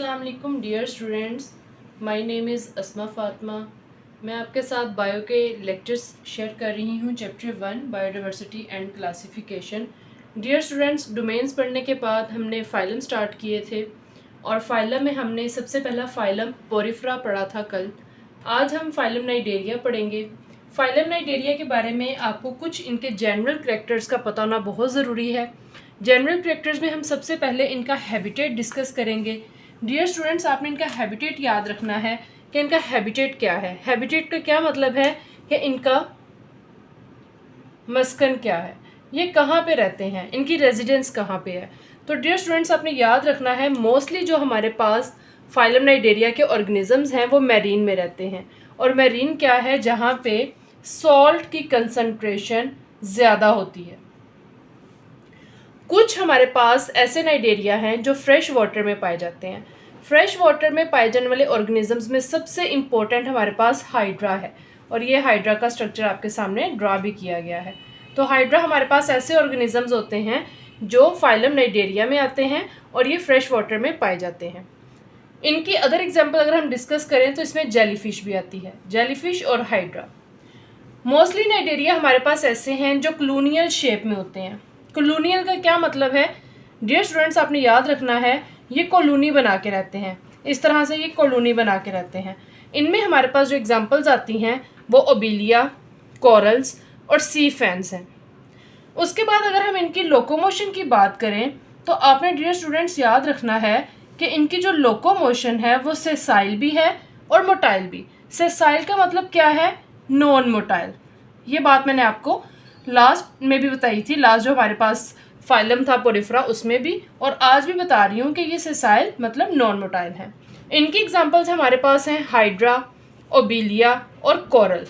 अस्सलामुअलैकुम dear students, my name is Asma Fatima. मैं आपके साथ बायो के लेक्चर्स शेयर कर रही हूँ। Chapter 1 biodiversity and classification. Dear students, domains पढ़ने के बाद हमने फाइलम स्टार्ट किए थे और फाइलम में हमने सबसे पहला फाइलम पोरिफेरा पढ़ा था कल। आज हम फाइलम नाइडेरिया पढ़ेंगे। फाइलम नाइडेरिया के बारे में आपको कुछ इनके जनरल करैक्टर्स का पता होना बहुत ज़रूरी है। जनरल करैक्टर्स में हम सबसे पहले इनका हैबिटेट डिस्कस करेंगे। डियर स्टूडेंट्स, आपने इनका हैबिटेट याद रखना है कि इनका हैबिटेट क्या है। हैबिटेट का क्या मतलब है कि इनका मस्कन क्या है, ये कहाँ पे रहते हैं, इनकी रेजिडेंस कहाँ पे है। तो डियर स्टूडेंट्स, आपने याद रखना है मोस्टली जो हमारे पास फाइलम नाइडेरिया के ऑर्गेनिजम्स हैं वो मैरीन में रहते हैं। और मैरीन क्या है, जहाँ पे सॉल्ट की कंसंट्रेशन ज़्यादा होती है। कुछ हमारे पास ऐसे नाइडेरिया हैं जो फ्रेश वाटर में पाए जाते हैं। फ्रेश वाटर में पाए जाने वाले ऑर्गेनिजम्स में सबसे इम्पोर्टेंट हमारे पास हाइड्रा है और ये हाइड्रा का स्ट्रक्चर आपके सामने ड्रा भी किया गया है। तो हाइड्रा हमारे पास ऐसे ऑर्गेनिजम्स होते हैं जो फाइलम नाइडेरिया में आते हैं और ये फ्रेश वाटर में पाए जाते हैं। इनकी अदर एग्जाम्पल अगर हम डिस्कस करें तो इसमें जेलीफिश भी आती है, जेलीफिश और हाइड्रा। मोस्टली नाइडेरिया हमारे पास ऐसे हैं जो कॉलोनियल शेप में होते हैं। कॉलोनियल का क्या मतलब है डियर स्टूडेंट्स, आपने याद रखना है ये कॉलोनी बना के रहते हैं। इस तरह से ये कॉलोनी बना के रहते हैं। इनमें हमारे पास जो एग्जांपल्स आती हैं वो ओबेलिया, कोरल्स और सी फैंस हैं। उसके बाद अगर हम इनकी लोकोमोशन की बात करें तो आपने डियर स्टूडेंट्स याद रखना है कि इनकी जो लोकोमोशन है वो सेसाइल भी है और मोटाइल भी। सेसाइल का मतलब क्या है, नॉन मोटाइल। ये बात मैंने आपको लास्ट में भी बताई थी, लास्ट जो हमारे पास फाइलम था पोरिफेरा उसमें भी, और आज भी बता रही हूँ कि ये सेसाइल मतलब नॉन मोटाइल है। इनकी एग्जांपल्स हमारे पास हैं हाइड्रा, ओबेलिया और कोरल।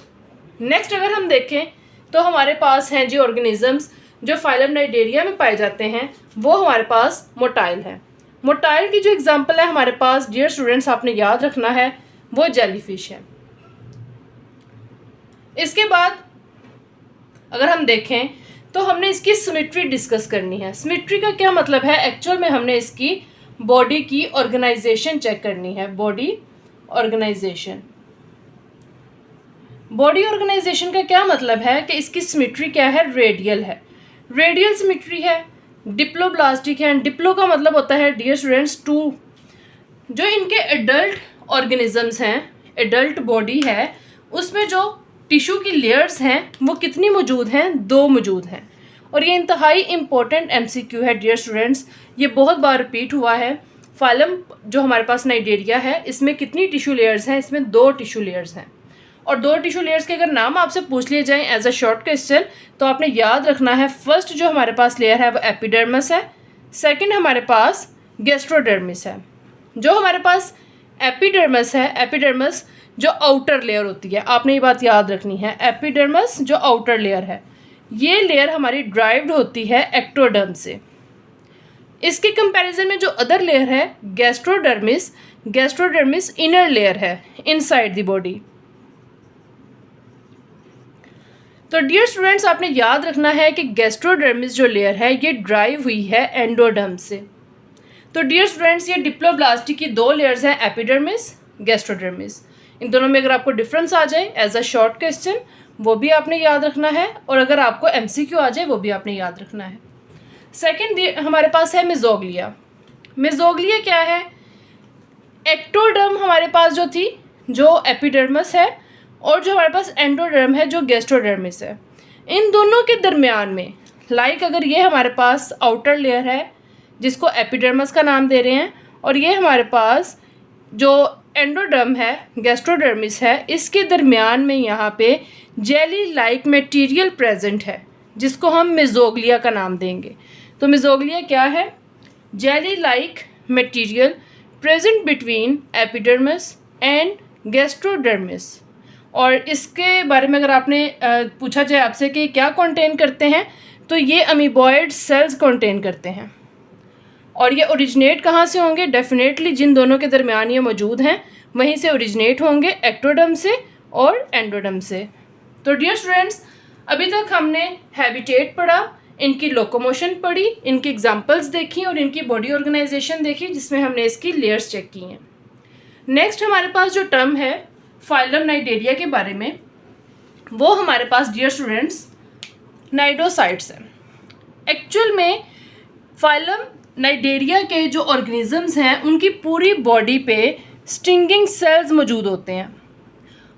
नेक्स्ट अगर हम देखें तो हमारे पास हैं जी ऑर्गेनिजम्स जो फाइलम नाइडेरिया में पाए जाते हैं, वो हमारे पास मोटाइल है। मोटाइल की जो एग्जांपल है हमारे पास डियर स्टूडेंट्स, आपने याद रखना है वो जेलीफिश है। इसके बाद अगर हम देखें तो हमने इसकी सिमेट्री डिस्कस करनी है। सिमेट्री का क्या मतलब है, एक्चुअल में हमने इसकी बॉडी की ऑर्गेनाइजेशन चेक करनी है। बॉडी ऑर्गेनाइजेशन, बॉडी ऑर्गेनाइजेशन का क्या मतलब है कि इसकी सिमेट्री क्या है, रेडियल है। रेडियल सिमेट्री है, डिप्लोब्लास्टिक है। डिप्लो का मतलब होता है डियर स्टूडेंट्स टू। जो इनके एडल्ट ऑर्गेनिजम्स हैं, एडल्ट बॉडी है, उसमें जो टिश्यू की लेयर्स हैं वो कितनी मौजूद हैं, 2 मौजूद हैं। और ये इंतहाई इम्पोर्टेंट MCQ है डियर स्टूडेंट्स, ये बहुत बार रिपीट हुआ है। फाइलम जो हमारे पास नाइडेरिया है इसमें कितनी टिश्यू लेयर्स हैं, इसमें 2 टिश्यू लेयर्स हैं। और 2 टिश्यू लेयर्स के अगर नाम आपसे पूछ लिए जाएँ एज अ शॉर्ट क्वेश्चन तो आपने याद रखना है, फर्स्ट जो हमारे पास लेयर है वो एपिडर्मिस है, सेकेंड हमारे पास गैस्ट्रोडर्मिस है। जो हमारे पास एपिडर्मिस है, एपिडर्मिस जो आउटर लेयर होती है, आपने ये बात याद रखनी है, एपिडर्मिस जो आउटर लेयर है ये लेयर हमारी ड्राइव्ड होती है एक्टोडर्म से। इसके कंपैरिजन में जो अदर लेयर है गैस्ट्रोडर्मिस, गैस्ट्रोडर्मिस इनर लेयर है इनसाइड द बॉडी। तो डियर स्टूडेंट्स, आपने याद रखना है कि गैस्ट्रोडर्मिस जो लेयर है ये ड्राइव हुई है एंडोडर्म से। तो डियर स्टूडेंट्स, ये डिप्लोब्लास्टिक की 2 लेयर्स हैं, एपिडर्मिस, गैस्ट्रोडर्मिस। इन दोनों में अगर आपको डिफरेंस आ जाए एज अ शॉर्ट क्वेश्चन वो भी आपने याद रखना है, और अगर आपको MCQ आ जाए वो भी आपने याद रखना है। सेकंड हमारे पास है मेजोग्लिया। मेजोग्लिया क्या है, एक्टोडर्म हमारे पास जो थी जो एपिडर्मिस है, और जो हमारे पास एंडोडर्म है जो गैस्ट्रोडर्मिस है। इन दोनों के दरमियान में अगर ये हमारे पास आउटर लेयर है जिसको एपिडर्मिस का नाम दे रहे हैं, और ये हमारे पास जो एंडोडर्म है गैस्ट्रोडर्मिस है, इसके दरमियान में यहाँ पे जेली लाइक मटेरियल प्रेजेंट है जिसको हम मेजोग्लिया का नाम देंगे। तो मेजोग्लिया क्या है, jelly like material present between epidermis and gastrodermis. और इसके बारे में अगर आपने पूछा जाए आपसे कि क्या कंटेन करते हैं, तो ये अमीबॉइड सेल्स कंटेन करते हैं। और ये ओरिजिनेट कहाँ से होंगे, डेफिनेटली जिन दोनों के दरमियान ये मौजूद हैं वहीं से ओरिजिनेट होंगे, एक्टोडर्म से और एंडोडर्म से। तो डियर स्टूडेंट्स, अभी तक हमने हैबिटेट पढ़ा, इनकी लोकोमोशन पढ़ी, इनकी एग्जांपल्स देखी और इनकी बॉडी ऑर्गेनाइजेशन देखी, जिसमें हमने इसकी लेयर्स चेक की हैं। नेक्स्ट हमारे पास जो टर्म है फाइलम नाइडेरिया के बारे में, वो हमारे पास डियर स्टूडेंट्स नाइडोसाइट्स हैं। एक्चुअल में फाइलम नाइडेरिया के जो ऑर्गेनिजम्स हैं उनकी पूरी बॉडी पे स्टिंगिंग सेल्स मौजूद होते हैं,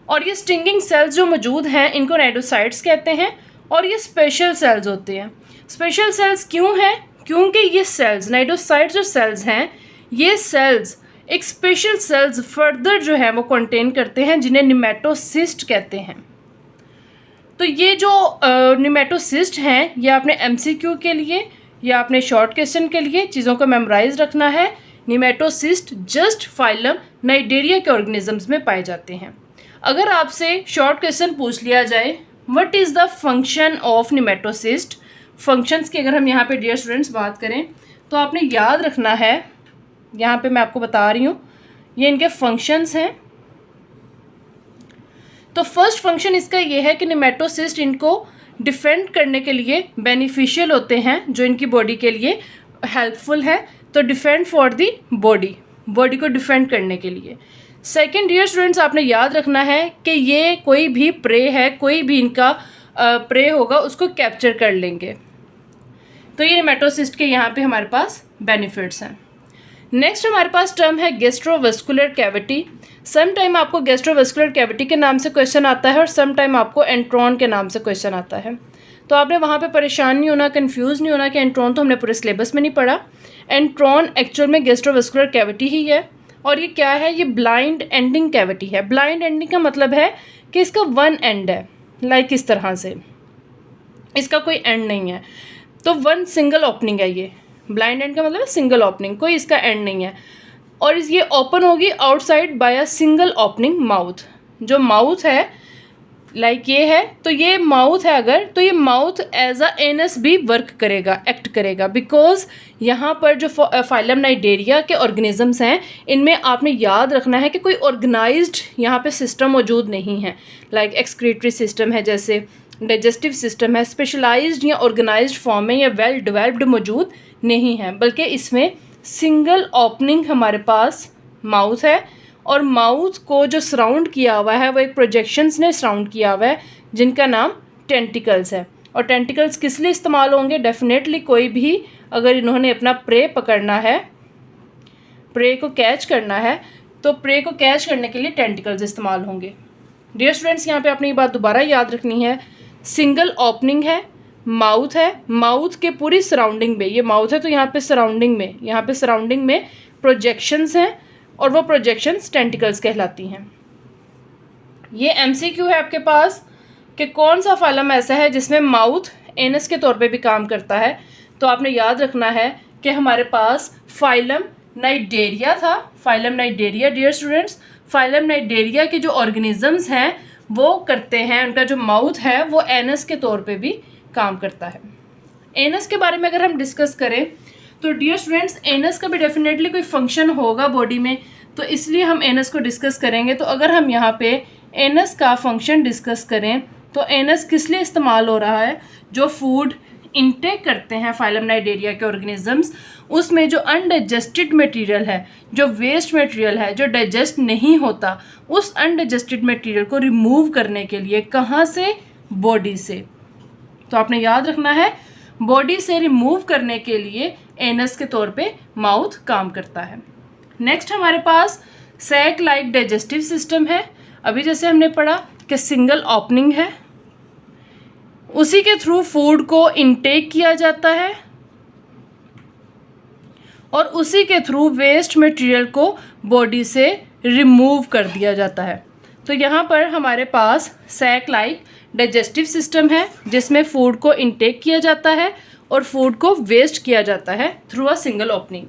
और ये स्टिंगिंग सेल्स जो मौजूद हैं इनको नाइडोसाइट्स कहते हैं, और ये स्पेशल सेल्स होते हैं। स्पेशल सेल्स क्यों हैं? क्योंकि ये सेल्स, नाइडोसाइट्स जो सेल्स हैं, ये सेल्स एक स्पेशल सेल्स फर्दर जो है वो कंटेन करते हैं, जिन्हें निमेटोसिस्ट कहते हैं। तो ये जो निमेटोसिस्ट हैं, ये आपने एमसीक्यू के लिए या अपने शॉर्ट क्वेश्चन के लिए चीज़ों को मेमोराइज रखना है। निमेटोसिस्ट जस्ट फाइलम नाइडेरिया के ऑर्गेनिजम्स में पाए जाते हैं। अगर आपसे शॉर्ट क्वेश्चन पूछ लिया जाए what is the function of nematocyst, functions की अगर हम यहाँ पे डियर स्टूडेंट्स बात करें तो आपने याद रखना है, यहाँ पे मैं आपको बता रही हूँ ये इनके फंक्शंस हैं। तो फर्स्ट फंक्शन इसका ये है कि निमेटोसिस्ट इनको डिफेंड करने के लिए बेनिफिशियल होते हैं, जो इनकी बॉडी के लिए हेल्पफुल है। तो defend for the body, body को डिफेंड करने के लिए। सेकंड डियर स्टूडेंट्स आपने याद रखना है कि ये कोई भी प्रे है, कोई भी इनका प्रे होगा उसको कैप्चर कर लेंगे। तो ये निमेटोसिस्ट के यहाँ पे हमारे पास बेनिफिट्स हैं। नेक्स्ट हमारे पास टर्म है गैस्ट्रोवेस्कुलर कैविटी। सम टाइम आपको गैस्ट्रोवेस्कुलर कैविटी के नाम से क्वेश्चन आता है और सम टाइम आपको एंट्रॉन के नाम से क्वेश्चन आता है। तो आपने वहाँ पे परेशान नहीं होना, कंफ्यूज नहीं होना कि एंट्रॉन तो हमने पूरे सिलेबस में नहीं पढ़ा। एंट्रॉन एक्चुअल में गैस्ट्रोवेस्कुलर कैविटी ही है, और ये क्या है? ये ब्लाइंड एंडिंग कैविटी है। ब्लाइंड एंडिंग का मतलब है कि इसका वन एंड है, लाइक इस तरह से, इसका कोई एंड नहीं है। तो वन सिंगल ओपनिंग है ये। ब्लाइंड एंड का मतलब है सिंगल ओपनिंग, कोई इसका एंड नहीं है। और ये ओपन होगी outside by a single opening mouth. जो माउथ है लाइक ये है, तो ये माउथ है अगर, तो ये माउथ एज अ एनस भी वर्क करेगा, एक्ट करेगा, बिकॉज यहाँ पर जो फाइलम नाइडेरिया के ऑर्गेनिजम्स हैं इनमें आपने याद रखना है कि कोई ऑर्गेनाइज्ड यहाँ पे सिस्टम मौजूद नहीं है। लाइक एक्सक्रीटरी सिस्टम है, जैसे डाइजेस्टिव सिस्टम है, स्पेशलाइज्ड या ऑर्गेनाइज्ड फॉर्म में या वेल डेवलप्ड मौजूद नहीं है, बल्कि इसमें सिंगल ओपनिंग हमारे पास माउथ है, और माउथ को जो सराउंड किया हुआ है वो एक प्रोजेक्शंस ने सराउंड किया हुआ है जिनका नाम टेंटिकल्स है। और टेंटिकल्स किस लिए इस्तेमाल होंगे? डेफिनेटली कोई भी अगर इन्होंने अपना प्रे पकड़ना है, प्रे को कैच करना है, तो प्रे को कैच करने के लिए टेंटिकल्स इस्तेमाल होंगे। डियर स्टूडेंट्स यहाँ पे आपने ये बात दोबारा याद रखनी है, सिंगल ओपनिंग है, माउथ है, माउथ के पूरी सराउंडिंग में, ये माउथ है तो यहाँ पे सराउंडिंग में, यहाँ पे सराउंडिंग में प्रोजेक्शंस हैं, और वो प्रोजेक्शंस टेंटिकल्स कहलाती हैं। ये एमसीक्यू है आपके पास कि कौन सा फाइलम ऐसा है जिसमें माउथ एनस के तौर पे भी काम करता है। तो आपने याद रखना है कि हमारे पास फाइलम नाइडेरिया था, phylum Cnidaria dear students, phylum Cnidaria के जो ऑर्गेनिजम्स हैं वो करते हैं, उनका जो माउथ है वो एनस के तौर पे भी काम करता है। एनस के बारे में अगर हम डिस्कस करें तो डियर स्टूडेंट्स एनस का भी डेफिनेटली कोई फंक्शन होगा बॉडी में, तो इसलिए हम एनस को डिस्कस करेंगे। तो अगर हम यहाँ पे एनस का फंक्शन डिस्कस करें तो एनस किस लिए इस्तेमाल हो रहा है? जो फूड इनटेक करते हैं फाइलम नाइडेरिया के ऑर्गेनिजम्स, उसमें जो अनडाइजेस्टेड मटेरियल है, जो वेस्ट मटेरियल है, जो डाइजेस्ट नहीं होता, उस अनडाइजेस्टेड मटेरियल को रिमूव करने के लिए कहाँ से? बॉडी से। तो आपने याद रखना है बॉडी से रिमूव करने के लिए एनस के तौर पे माउथ काम करता है। नेक्स्ट हमारे पास सैक लाइक डाइजेस्टिव सिस्टम है। अभी जैसे हमने पढ़ा कि सिंगल ओपनिंग है, उसी के थ्रू फूड को इनटेक किया जाता है और उसी के थ्रू वेस्ट मटेरियल को बॉडी से रिमूव कर दिया जाता है। तो यहाँ पर हमारे पास सैक लाइक डाइजेस्टिव सिस्टम है जिसमें फूड को इनटेक किया जाता है और फूड को वेस्ट किया जाता है through a single opening.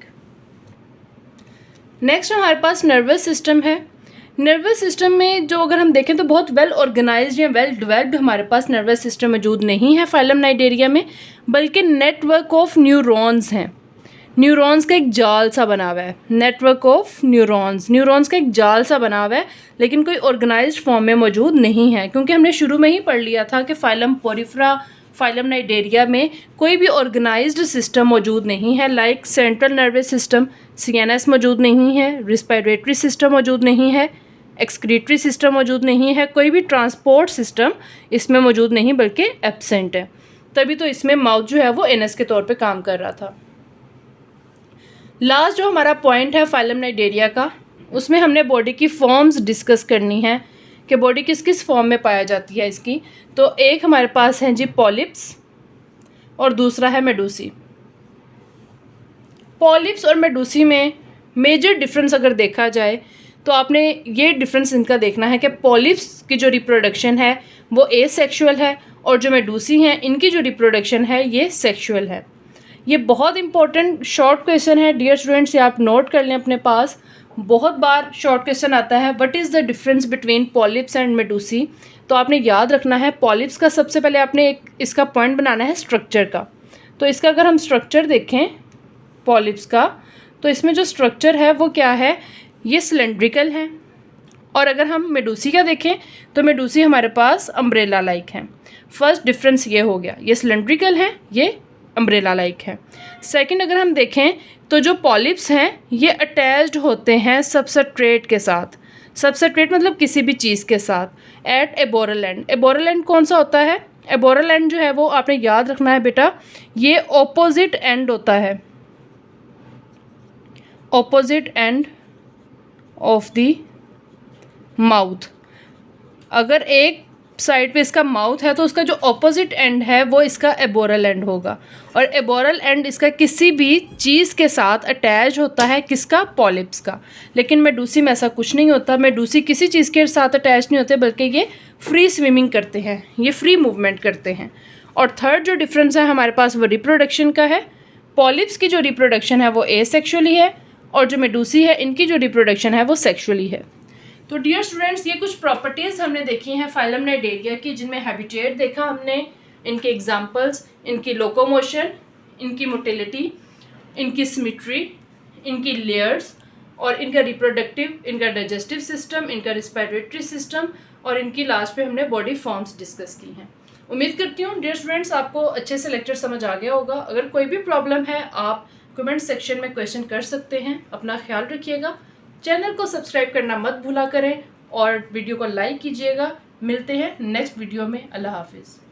Next हमारे पास नर्वस सिस्टम है। नर्वस सिस्टम में जो अगर हम देखें तो बहुत वेल ऑर्गेनाइज्ड या वेल डेवलप्ड हमारे पास नर्वस सिस्टम मौजूद नहीं है फाइलम नाइडेरिया में, बल्कि नेटवर्क ऑफ न्यूरॉन्स हैं। न्यूरॉन्स का एक जाल सा बना हुआ है, नेटवर्क ऑफ न्यूरॉन्स का एक जाल सा बना हुआ है, लेकिन कोई ऑर्गेनाइज्ड फॉर्म में मौजूद नहीं है, क्योंकि हमने शुरू में ही पढ़ लिया था कि फाइलम पोरिफेरा, फाइलम नाइडेरिया में कोई भी ऑर्गेनाइज्ड सिस्टम मौजूद नहीं है, like central nervous system CNS मौजूद नहीं है, रिस्पिरेटरी सिस्टम मौजूद नहीं है, एक्सक्रीटरी सिस्टम मौजूद नहीं है, कोई भी ट्रांसपोर्ट सिस्टम इसमें मौजूद नहीं बल्कि एब्सेंट है। तभी तो इसमें माउथ जो है वो एनस के तौर पे काम कर रहा था। लास्ट जो हमारा पॉइंट है फाइलम नाइडेरिया का, उसमें हमने बॉडी की फॉर्म्स डिस्कस करनी है कि बॉडी किस किस फॉर्म में पाया जाती है इसकी। तो एक हमारे पास है जी पॉलिप्स और दूसरा है मेडूसी। पॉलिप्स और मेडूसी में मेजर डिफरेंस अगर देखा जाए तो आपने ये डिफरेंस इनका देखना है कि पॉलिप्स की जो रिप्रोडक्शन है वो एसेक्सुअल है और जो मेडूसी हैं इनकी जो रिप्रोडक्शन है ये सेक्सुअल है। ये बहुत इंपॉर्टेंट शॉर्ट क्वेश्चन है डियर स्टूडेंट्स, ये आप नोट कर लें अपने पास। बहुत बार शॉर्ट क्वेश्चन आता है, what is the difference between polyps and medusae. तो आपने याद रखना है पॉलिप्स का सबसे पहले आपने एक इसका पॉइंट बनाना है स्ट्रक्चर का। तो इसका अगर हम स्ट्रक्चर देखें पॉलिप्स का, तो इसमें जो स्ट्रक्चर है वो क्या है, ये सिलेंड्रिकल है। और अगर हम मेडूसी का देखें तो मेडूसी हमारे पास अम्ब्रेला लाइक है। फर्स्ट डिफरेंस ये हो गया, ये सिलेंड्रिकल है, ये अम्ब्रेला लाइक है। सेकंड अगर हम देखें तो जो पॉलिप्स हैं ये अटैच्ड होते हैं सबस्ट्रेट के साथ। सबस्ट्रेट मतलब किसी भी चीज़ के साथ at aboral end. Aboral end कौन सा होता है, एबोरल एंड जो है वो आपने याद रखना है बेटा, ये ऑपोजिट एंड होता है, opposite end of the mouth. अगर एक साइड पे इसका माउथ है तो उसका जो ऑपोजिट एंड है वो इसका एबोरल एंड होगा। और एबोरल एंड इसका किसी भी चीज़ के साथ अटैच होता है, किसका, पॉलिप्स का। लेकिन मेडूसी में ऐसा कुछ नहीं होता, मेडूसी किसी चीज़ के साथ अटैच नहीं होते बल्कि ये फ्री स्विमिंग करते हैं, ये फ्री मूवमेंट करते हैं। और थर्ड जो डिफरेंस है हमारे पास वो रिप्रोडक्शन का है। पॉलिप्स की जो रिप्रोडक्शन है वो एसेक्सुअली है और जो मेडूसी है इनकी जो रिप्रोडक्शन है वो सेक्सुअली है। तो डियर स्टूडेंट्स, ये कुछ प्रॉपर्टीज़ हमने देखी हैं फाइलम नाइडेरिया की, जिनमें हैबिटेट देखा हमने, इनके एग्जांपल्स, इनकी लोकोमोशन, इनकी मोटिलिटी, इनकी सिमेट्री, इनकी लेयर्स और इनका रिप्रोडक्टिव, इनका डाइजेस्टिव सिस्टम, इनका रिस्पिरेटरी सिस्टम और इनकी लास्ट पे हमने बॉडी फॉर्म्स डिस्कस की हैं। उम्मीद करती हूँ डियर स्टूडेंट्स आपको अच्छे से लेक्चर समझ आ गया होगा। अगर कोई भी प्रॉब्लम है आप कमेंट सेक्शन में क्वेश्चन कर सकते हैं। अपना ख्याल रखिएगा, चैनल को सब्सक्राइब करना मत भूला करें और वीडियो को लाइक कीजिएगा। मिलते हैं नेक्स्ट वीडियो में। अल्लाह हाफिज़।